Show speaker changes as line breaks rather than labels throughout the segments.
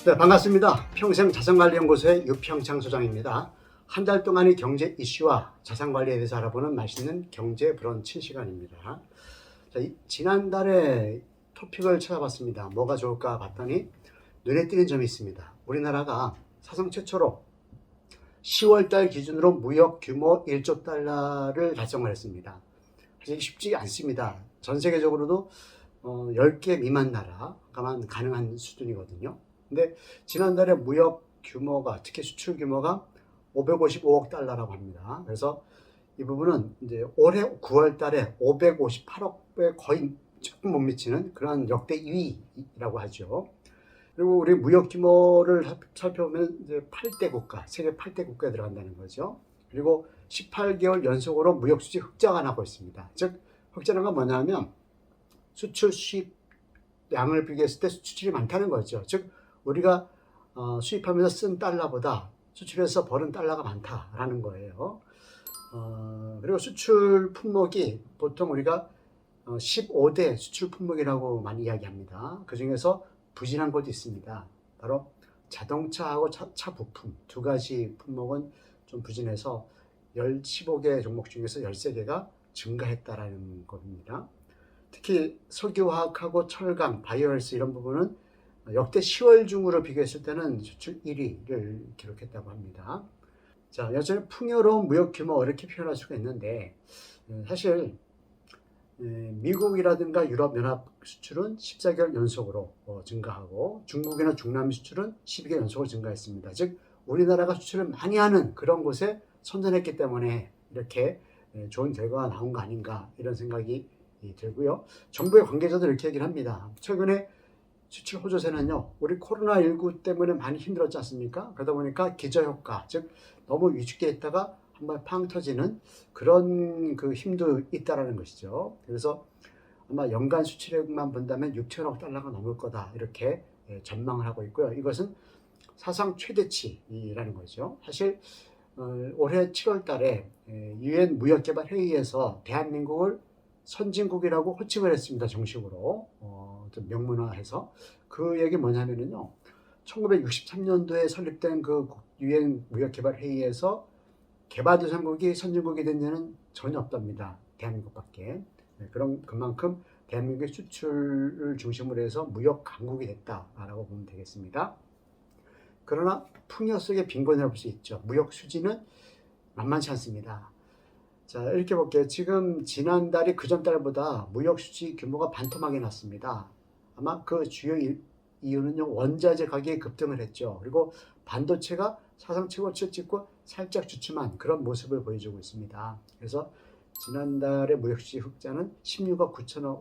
네, 반갑습니다. 평생자산관리연구소의 유평창 소장입니다. 한 달 동안의 경제 이슈와 자산관리에 대해서 알아보는 맛있는 경제 브런치 시간입니다. 자, 지난달에 토픽을 찾아봤습니다. 뭐가 좋을까 봤더니 눈에 띄는 점이 있습니다. 우리나라가 사상 최초로 10월달 기준으로 무역 규모 1조 달러를 달성을 했습니다. 사실 쉽지 않습니다. 전 세계적으로도 10개 미만 나라가만 가능한 수준이거든요. 근데 지난달에 무역 규모가, 특히 수출 규모가 555억 달러라고 합니다. 그래서 이 부분은 이제 올해 9월 달에 558억에 거의 조금 못 미치는 그런 역대 2위라고 하죠. 그리고 우리 무역 규모를 살펴보면 이제 8대 국가, 세계 8대 국가에 들어간다는 거죠. 그리고 18개월 연속으로 무역 수지 흑자가 나고 있습니다. 즉, 흑자는 건 뭐냐면 수출 수입 양을 비교했을 때 수출이 많다는 거죠. 즉, 우리가 수입하면서 쓴 달러보다 수출해서 버는 달러가 많다라는 거예요. 그리고 수출 품목이 보통 우리가 15대 수출 품목이라고 많이 이야기합니다. 그 중에서 부진한 것도 있습니다. 바로 자동차하고 차 부품 두 가지 품목은 좀 부진해서 15개 종목 중에서 13개가 증가했다라는 겁니다. 특히 석유화학하고 철강, 바이오헬스 이런 부분은 역대 10월 중으로 비교했을 때는 수출 1위를 기록했다고 합니다. 자, 여전히 풍요로운 무역 규모 이렇게 표현할 수가 있는데 사실 미국이라든가 유럽연합 수출은 14개월 연속으로 증가하고 중국이나 중남미 수출은 12개월 연속으로 증가했습니다. 즉 우리나라가 수출을 많이 하는 그런 곳에 선전했기 때문에 이렇게 좋은 결과가 나온 거 아닌가 이런 생각이 들고요. 정부의 관계자도 이렇게 얘기를 합니다. 최근에 수출 호조세는요, 우리 코로나19 때문에 많이 힘들었지 않습니까? 그러다 보니까 기저효과, 즉 너무 위축돼 있다가 한번 팡 터지는 그런 그 힘도 있다라는 것이죠. 그래서 아마 연간 수출액만 본다면 6천억 달러가 넘을 거다 이렇게 전망을 하고 있고요. 이것은 사상 최대치라는 거죠. 사실 올해 7월 달에 유엔 무역개발회의에서 대한민국을 선진국이라고 호칭을 했습니다. 정식으로 좀 명문화해서. 그 얘기 뭐냐면요, 1963년도에 설립된 그 유엔 무역개발회의에서 개발도상국이 선진국이 된 데는 전혀 없답니다. 대한민국밖에. 그럼 그만큼 대한민국의 수출을 중심으로 해서 무역 강국이 됐다라고 보면 되겠습니다. 그러나 풍요 속의 빈곤이라고 볼 수 있죠. 무역 수지는 만만치 않습니다. 자, 이렇게 볼게요. 지금 지난달이 그전 달보다 무역 수지 규모가 반토막이 났습니다. 아마 그 주요 이유는요, 원자재 가격이 급등을 했죠. 그리고 반도체가 사상 최고치를 찍고 살짝 주춤한 그런 모습을 보여주고 있습니다. 그래서 지난달의 무역 수지 흑자는 16억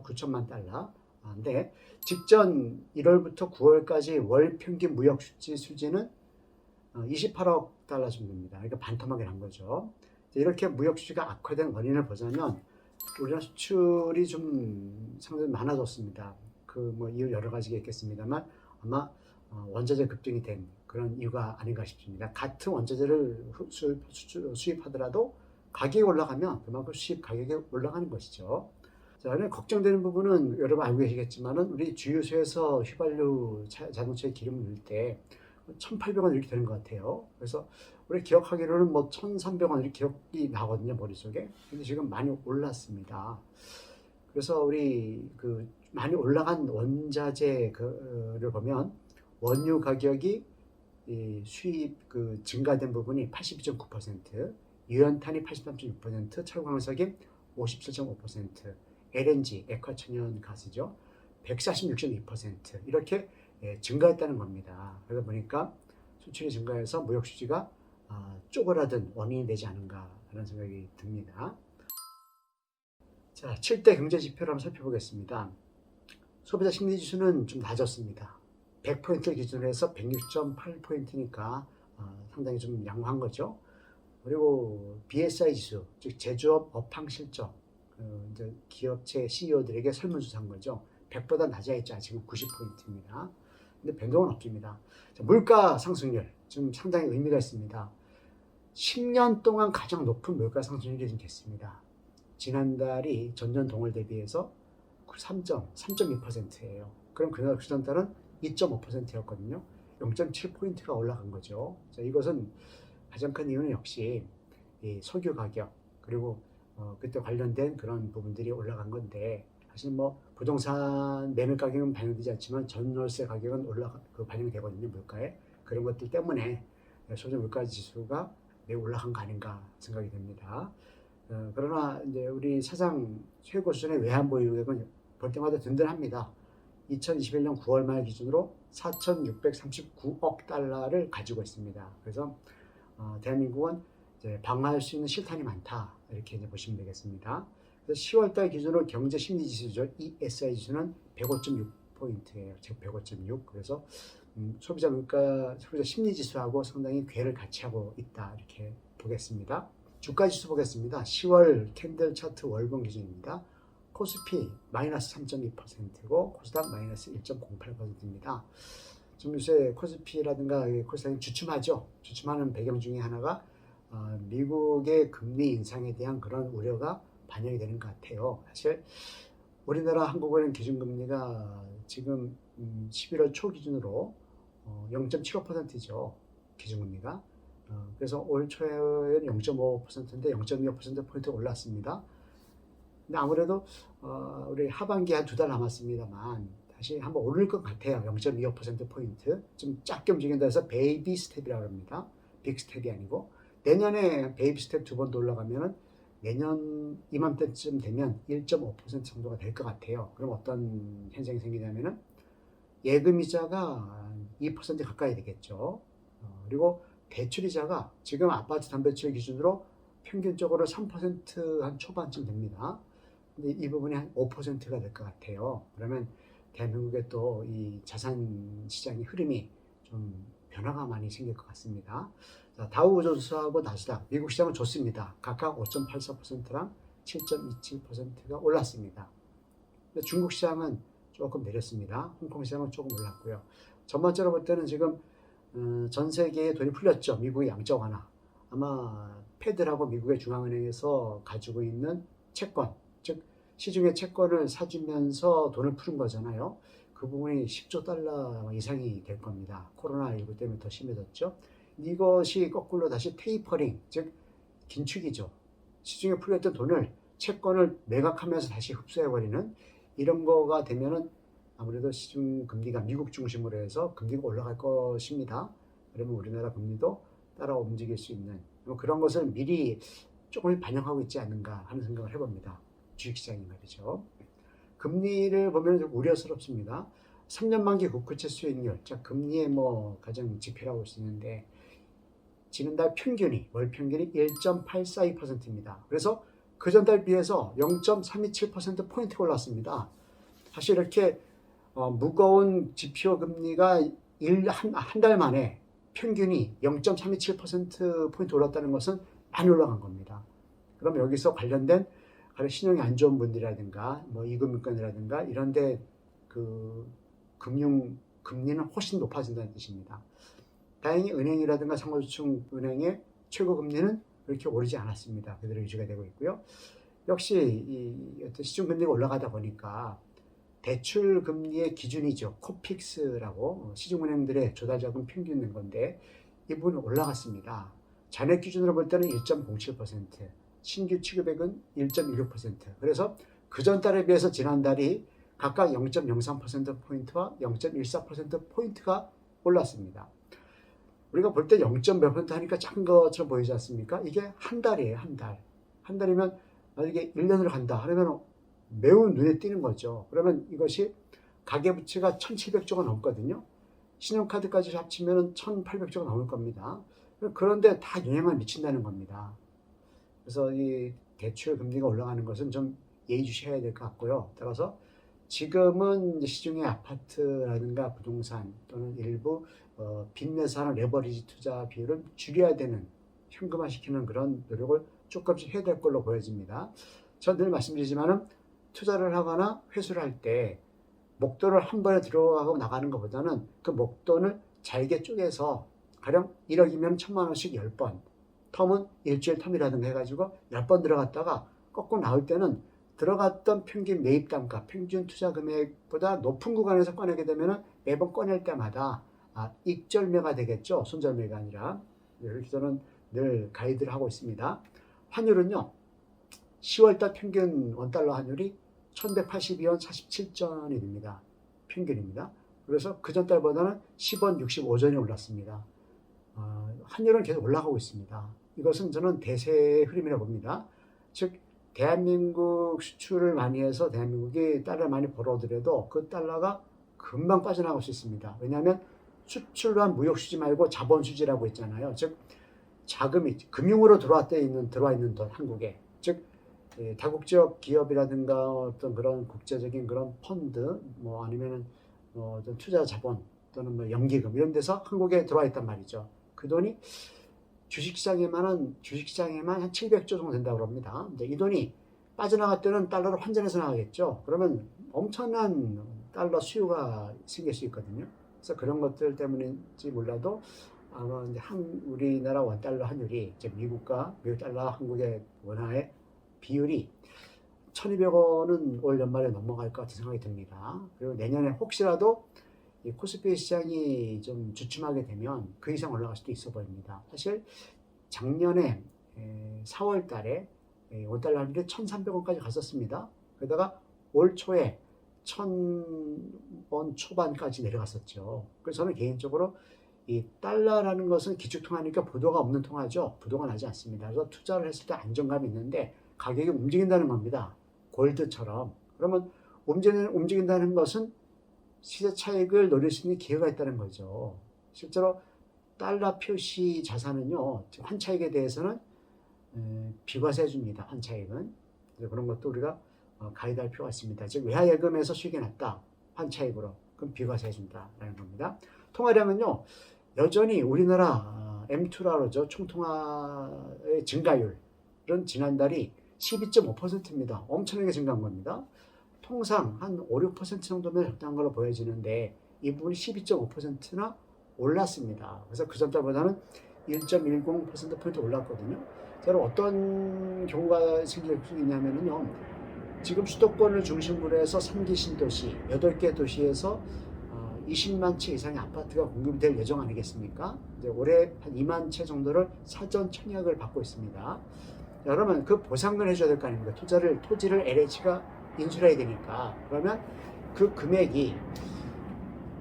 9천만 달러인데 직전 1월부터 9월까지 월 평균 무역 수지 수지는 28억 달러 정도입니다. 그러니까 반토막이 난 거죠. 이렇게 무역 수지가 악화된 원인을 보자면 우리나라 수출이 좀 상당히 많아졌습니다. 그 뭐 이유 여러 가지가 있겠습니다만 아마 원자재 급등이 된 그런 이유가 아닌가 싶습니다. 같은 원자재를 수입하더라도 가격이 올라가면 그만큼 수입 가격이 올라가는 것이죠. 자, 걱정되는 부분은 여러분 알고 계시겠지만은 우리 주유소에서 휘발유 자동차에 기름을 넣을 때 1,800원 이렇게 되는 것 같아요. 그래서 우리 기억하기로는 뭐 1,300원 이렇게 기억이 나거든요, 머릿속에. 근데 지금 많이 올랐습니다. 그래서 우리 그 많이 올라간 원자재를 보면 원유 가격이 수입 그 증가된 부분이 82.9%, 유연탄이 83.6%, 철광석이 57.5%, LNG, 액화천연가스죠, 146.2% 이렇게 증가했다는 겁니다. 그러다 보니까 수출이 증가해서 무역 수지가 쪼그라든 원인이 되지 않은가 하는 생각이 듭니다. 자, 7대 경제 지표를 한번 살펴보겠습니다. 소비자 심리지수는 좀 낮았습니다. 100포인트를 기준으로 해서 106.8포인트니까 상당히 좀 양호한 거죠. 그리고 BSI 지수, 즉 제조업 업황 실적, 이제 기업체 CEO들에게 설문조사한 거죠. 100보다 낮아 있죠. 지금 90포인트입니다. 근데 변동은 없습니다. 자, 물가 상승률 지금 상당히 의미가 있습니다. 10년 동안 가장 높은 물가 상승률이 지금 됐습니다. 지난달이 전년 동월 대비해서 3.2%예요. 그럼 그전 달은 2.5%였거든요. 0.7포인트가 올라간 거죠. 자, 이것은 가장 큰 이유는 역시 이 석유 가격 그리고 그때 관련된 그런 부분들이 올라간 건데, 사실 뭐 부동산 매매 가격은 반영되지 않지만 전월세 가격은 반영이 되거든요, 물가에. 그런 것들 때문에 소재 물가 지수가 매우 올라간 거 아닌가 생각이 됩니다. 그러나 이제 우리 사상 최고 수준의 외환 보유액은 볼 때마다 든든합니다. 2021년 9월 말 기준으로 4,639억 달러를 가지고 있습니다. 그래서 대한민국은 이제 방어할 수 있는 실탄이 많다, 이렇게 이제 보시면 되겠습니다. 그래서 10월달 기준으로 경제 심리 지수죠. ESI 지수는 105.6포인트예요. 즉 105.6. 그래서 소비자 물가, 소비자 심리 지수하고 상당히 궤를 같이 하고 있다, 이렇게 보겠습니다. 주가 지수 보겠습니다. 10월 캔들 차트 월봉 기준입니다. 코스피 마이너스 3.2%고 코스닥 마이너스 1.08%입니다. 좀 요새 코스피라든가 코스닥이 주춤하죠. 주춤하는 배경 중에 하나가 미국의 금리 인상에 대한 그런 우려가 반영이 되는 것 같아요. 사실 우리나라 한국은행 기준금리가 지금 11월 초 기준으로 0.75%죠. 기준금리가. 그래서 올 초에는 0.5%인데 0.25%포인트 올랐습니다. 근데 아무래도 우리 하반기 한 2달 남았습니다만 다시 한번 오를 것 같아요. 0.25%포인트. 좀 작게 움직인다 해서 베이비 스텝이라고 합니다. 빅 스텝이 아니고. 내년에 베이비 스텝 2번 더 올라가면은 내년 이맘때쯤 되면 1.5% 정도가 될 것 같아요. 그럼 어떤 현상이 생기냐면은 예금이자가 2% 가까이 되겠죠. 그리고 대출이자가 지금 아파트 담대출 기준으로 평균적으로 3% 한 초반쯤 됩니다. 근데 이 부분이 한 5%가 될 것 같아요. 그러면 대한민국의 또 이 자산 시장의 흐름이 좀 변화가 많이 생길 것 같습니다. 자, 다우존스하고 나스닥, 미국 시장은 좋습니다. 각각 5.84%랑 7.27%가 올랐습니다. 근데 중국 시장은 조금 내렸습니다. 홍콩 시장은 조금 올랐고요. 전반적으로 볼 때는 지금 전 세계에 돈이 풀렸죠. 미국의 양적 완화. 아마 패드라고 미국의 중앙은행에서 가지고 있는 채권, 즉 시중의 채권을 사주면서 돈을 푸는 거잖아요. 그 부분이 10조 달러 이상이 될 겁니다. 코로나19 때문에 더 심해졌죠. 이것이 거꾸로 다시 테이퍼링, 즉 긴축이죠. 시중에 풀렸던 돈을 채권을 매각하면서 다시 흡수해버리는 이런 거가 되면은 아무래도 시중 금리가 미국 중심으로 해서 금리가 올라갈 것입니다. 그러면 우리나라 금리도 따라 움직일 수 있는 그런 것을 미리 조금 반영하고 있지 않는가 하는 생각을 해봅니다. 주식시장이 말이죠. 금리를 보면 좀 우려스럽습니다. 3년 만기 국채 수익률, 자 금리의 뭐 가장 지표라고 할 수 있는데 지난달 평균이 월 평균이 1.842%입니다. 그래서 그 전달 비해서 0.327%포인트 올랐습니다. 사실 이렇게 무거운 지표 금리가 한 달 만에 평균이 0.327%포인트 올랐다는 것은 많이 올라간 겁니다. 그럼 여기서 관련된 신용이 안 좋은 분들이라든가 뭐 이금융권이라든가 이런데 그 금융 금리는 훨씬 높아진다는 뜻입니다. 다행히 은행이라든가 상호주축 은행의 최고 금리는 그렇게 오르지 않았습니다. 그대로 유지가 되고 있고요. 역시 이 어떤 시중 금리가 올라가다 보니까 대출 금리의 기준이죠. 코픽스라고 시중은행들의 조달자금 평균 낸 건데 이 부분은 올라갔습니다. 잔액 기준으로 볼 때는 1.07%, 신규 취급액은 1.16%. 그래서 그 전달에 비해서 지난달이 각각 0.03%포인트와 0.14%포인트가 올랐습니다. 우리가 볼 때 0.몇 퍼센트 하니까 작은 것처럼 보이지 않습니까? 이게 한 달이에요, 한 달. 한 달이면 만약에 1년을 간다 하면 매우 눈에 띄는 거죠. 그러면 이것이 가계부채가 1,700조가 넘거든요. 신용카드까지 합치면 1,800조가 넘을 겁니다. 그런데 다 영향을 미친다는 겁니다. 그래서 이 대출 금리가 올라가는 것은 좀 예의주시해야 될 것 같고요. 따라서 지금은 시중의 아파트라든가 부동산 또는 일부 빚내서 하는 레버리지 투자 비율을 줄여야 되는, 현금화시키는 그런 노력을 조금씩 해야 될 걸로 보여집니다. 전 늘 말씀드리지만은 투자를 하거나 회수를 할 때 목돈을 한 번에 들어가고 나가는 것보다는 그 목돈을 잘게 쪼개서 가령 1억이면 1,000만 원씩 10번, 텀은 일주일 텀이라든가 해가지고 10번 들어갔다가 꺾고 나올 때는 들어갔던 평균 매입 단가, 평균 투자 금액보다 높은 구간에서 꺼내게 되면 매번 꺼낼 때마다 익절매가 되겠죠. 손절매가 아니라. 이렇게 저는 늘 가이드를 하고 있습니다. 환율은요. 10월달 평균 원달러 환율이 1182원 47전이 됩니다. 평균입니다. 그래서 그 전달보다는 10원 65전이 올랐습니다. 환율은 계속 올라가고 있습니다. 이것은 저는 대세의 흐름이라고 봅니다. 즉 대한민국 수출을 많이 해서 대한민국이 달러를 많이 벌어들여도 그 달러가 금방 빠져나갈 수 있습니다. 왜냐하면 수출로 한 무역 수지 말고 자본 수지라고 있잖아요. 즉 자금이 금융으로 들어와 있는 돈 한국에, 즉 다국적 기업이라든가 어떤 그런 국제적인 그런 펀드 뭐 아니면은 어떤 투자 자본 또는 뭐 연기금 이런 데서 한국에 들어와 있단 말이죠. 그 돈이 주식시장에만 한 700조 정도 된다고 합니다. 근데 이 돈이 빠져나갈 때는 달러를 환전해서 나가겠죠. 그러면 엄청난 달러 수요가 생길 수 있거든요. 그래서 그런 것들 때문인지 몰라도 아마 이제 우리나라 원달러 환율이 이제 미국과 미국 달러 한국의 원화의 비율이 1,200원은 올 연말에 넘어갈 것 같은 생각이 듭니다. 그리고 내년에 혹시라도 이 코스피 시장이 좀 주춤하게 되면 그 이상 올라갈 수도 있어 보입니다. 사실 작년에 4월 달에 원달러 환율이 1,300원까지 갔었습니다. 그러다가 올 초에 1,000원 초반까지 내려갔었죠. 그래서 저는 개인적으로 이 달러라는 것은 기축통화니까 부도가 없는 통화죠. 부도가 나지 않습니다. 그래서 투자를 했을 때 안정감이 있는데 가격이 움직인다는 겁니다. 골드처럼. 그러면 움직인다는 것은 시세 차익을 노릴 수 있는 기회가 있다는 거죠. 실제로 달러 표시 자산은요, 환차익에 대해서는 비과세 줍니다. 환차익은. 그런 것도 우리가 가이드할 필요가 있습니다. 즉 외화예금에서 수익이 났다. 환차익으로. 그럼 비과세 준다라는 겁니다. 통화량은요, 여전히 우리나라 M2라고 그러죠. 총통화의 증가율은 지난달이 12.5%입니다. 엄청나게 증가한 겁니다. 통상 한 5, 6% 정도면 적당한 걸로 보여지는데 이 부분이 12.5%나 올랐습니다. 그래서 그 전달보다는 1.10%포인트 올랐거든요. 저는 어떤 경우가 생길 수 있냐면요. 지금 수도권을 중심으로 해서 3기 신도시, 8개 도시에서 20만 채 이상의 아파트가 공급이 될 예정 아니겠습니까? 이제 올해 한 2만 채 정도를 사전 청약을 받고 있습니다. 자, 그러면 그 보상을 해줘야 될 거 아닙니까? 토지를 LH가 인수해야 되니까. 그러면 그 금액이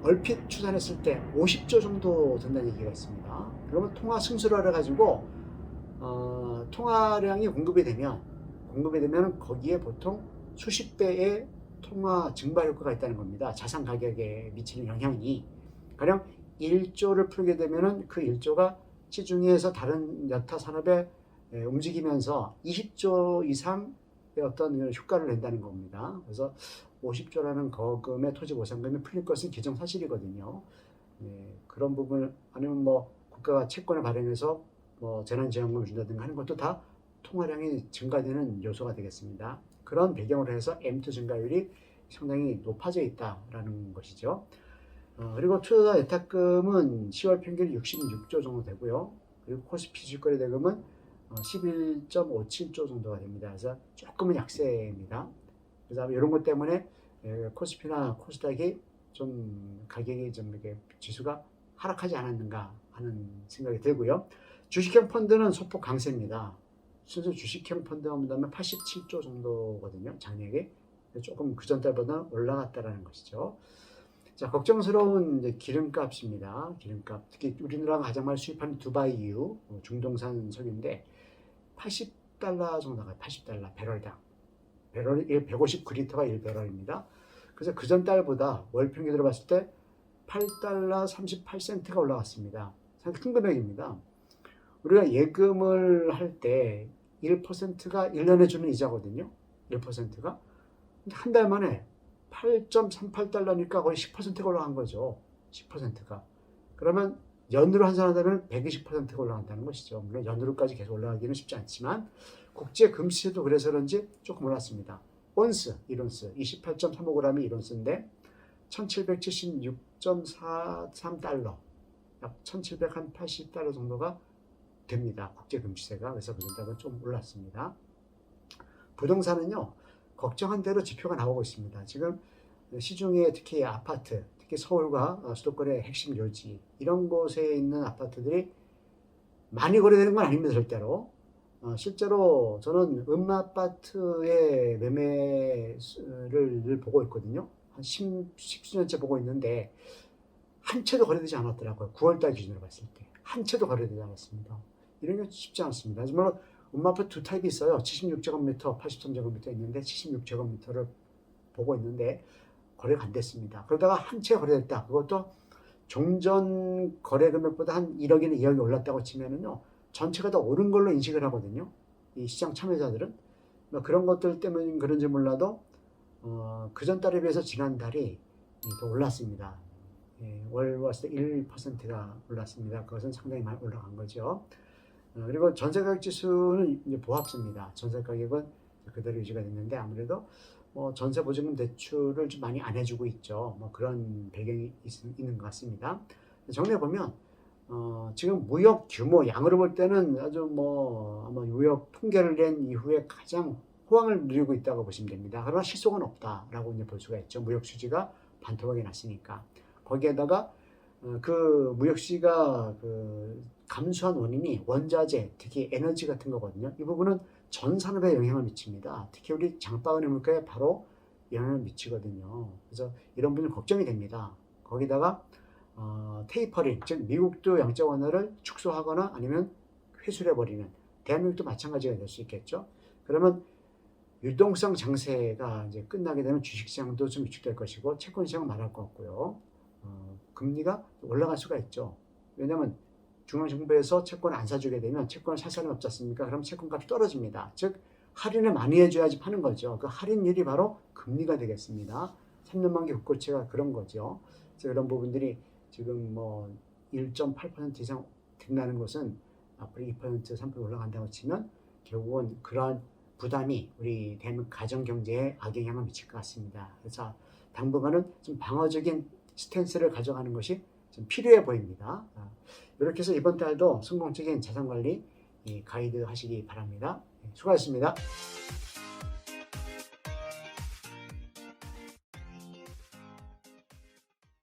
얼핏 추산했을 때 50조 정도 된다는 얘기가 있습니다. 그러면 통화 승수를 해가지고 통화량이 공급이 되면 거기에 보통 수십 배의 통화 증발 효과가 있다는 겁니다. 자산 가격에 미치는 영향이. 가령 1조를 풀게 되면은 그 1조가 시중에서 다른 여타 산업에 움직이면서 20조 이상의 어떤 효과를 낸다는 겁니다. 그래서 50조라는 거금의 토지 보상금이 풀릴 것은 기정사실이거든요. 그런 부분 아니면 뭐 국가가 채권을 발행해서 뭐 재난지원금을 준다든가 하는 것도 다 통화량이 증가되는 요소가 되겠습니다. 그런 배경으로 해서 M2 증가율이 상당히 높아져 있다라는 것이죠. 그리고 투자 예탁금은 10월 평균이 66조 정도 되고요. 그리고 코스피 주식거래 대금은 11.57조 정도가 됩니다. 그래서 조금은 약세입니다. 그래서 이런 것 때문에 코스피나 코스닥이 좀 가격이 좀 이렇게 지수가 하락하지 않았는가 하는 생각이 들고요. 주식형 펀드는 소폭 강세입니다. 순수 주식형 펀드만 본다면 87조 정도거든요. 작년에 조금 그 전달보다 올라갔다라는 것이죠. 자, 걱정스러운 이제 기름값입니다. 기름값. 특히 우리나라가 가장 많이 수입하는 두바이유 중동산 석유인데 80달러 정도 나가요. 80달러 배럴당. 배럴이 159리터가 1배럴입니다. 그래서 그 전달보다 월 평균으로 봤을 때 8달러 38센트가 올라갔습니다. 상당히 큰 금액입니다. 우리가 예금을 할 때 1%가 1년에 주는 이자거든요. 1%가. 한 달 만에 8.38달러니까 거의 10%가 올라간 거죠. 10%가. 그러면 연으로 환산한다면 120%가 올라간다는 것이죠. 물론 연으로까지 계속 올라가기는 쉽지 않지만 국제 금시세도 그래서 그런지 조금 올랐습니다. 온스, 1온스, 28.35g이 1온스인데 1776.43달러, 약 1780달러 정도가 됩니다. 국제 금시세가. 그래서 그 정도가 좀 올랐습니다. 부동산은요, 걱정한 대로 지표가 나오고 있습니다. 지금 시중에 특히 아파트, 특히 서울과 수도권의 핵심 요지 이런 곳에 있는 아파트들이 많이 거래되는 건 아닙니다. 절대로. 실제로 저는 음마아파트의 매매를 보고 있거든요. 한 10수년째 보고 있는데 한 채도 거래되지 않았더라고요. 9월달 기준으로 봤을 때. 한 채도 거래되지 않았습니다. 이런 게 쉽지 않습니다. 물론 음마아파트 두 타입이 있어요. 76제곱미터, 83제곱미터 있는데 76제곱미터를 보고 있는데 거래가 안 됐습니다. 그러다가 한 채 거래됐다. 그것도 종전 거래 금액보다 한 1억이나 2억이 올랐다고 치면은요. 전체가 다 오른 걸로 인식을 하거든요. 이 시장 참여자들은. 그런 것들 때문에 그런지 몰라도 그전 달에 비해서 지난달이 더 올랐습니다. 월 왔을 때 1%가 올랐습니다. 그것은 상당히 많이 올라간 거죠. 그리고 전세가격 지수는 이제 보합습니다. 전세가격은 그대로 유지가 됐는데 아무래도 전세 보증금 대출을 좀 많이 안 해주고 있죠. 그런 배경이 있는 것 같습니다. 정리해 보면 지금 무역 규모 양으로 볼 때는 아주 아마 무역 통계를 낸 이후에 가장 호황을 누리고 있다고 보시면 됩니다. 그러나 실속은 없다라고 이제 볼 수가 있죠. 무역 수지가 반토막이 났으니까. 거기에다가 그 무역 수지가 감소한 원인이 원자재, 특히 에너지 같은 거거든요. 이 부분은 전 산업에 영향을 미칩니다. 특히 우리 장바구니 물가에 바로 영향을 미치거든요. 그래서 이런 부분이 걱정이 됩니다. 거기다가 테이퍼링, 즉 미국도 양적 완화를 축소하거나 아니면 회수해버리는, 대한민국도 마찬가지가 될 수 있겠죠. 그러면 유동성 장세가 이제 끝나게 되면 주식시장도 좀 위축될 것이고 채권시장은 말할 것 같고요. 금리가 올라갈 수가 있죠. 왜냐하면 중앙정부에서 채권을 안 사주게 되면 채권을 살 사람이 없지 않습니까? 그럼 채권값이 떨어집니다. 즉 할인을 많이 해줘야지 파는 거죠. 그 할인율이 바로 금리가 되겠습니다. 3년 만기 국고채가 그런 거죠. 그래서 이런 부분들이 지금 1.8% 이상 등나는 것은 앞으로 2%, 3% 올라간다고 치면 결국은 그러한 부담이 우리 대한민국 가정경제에 악영향을 미칠 것 같습니다. 그래서 당분간은 좀 방어적인 스탠스를 가져가는 것이 좀 필요해 보입니다. 이렇게 해서 이번 달도 성공적인 자산관리 가이드 하시기 바랍니다. 수고하셨습니다.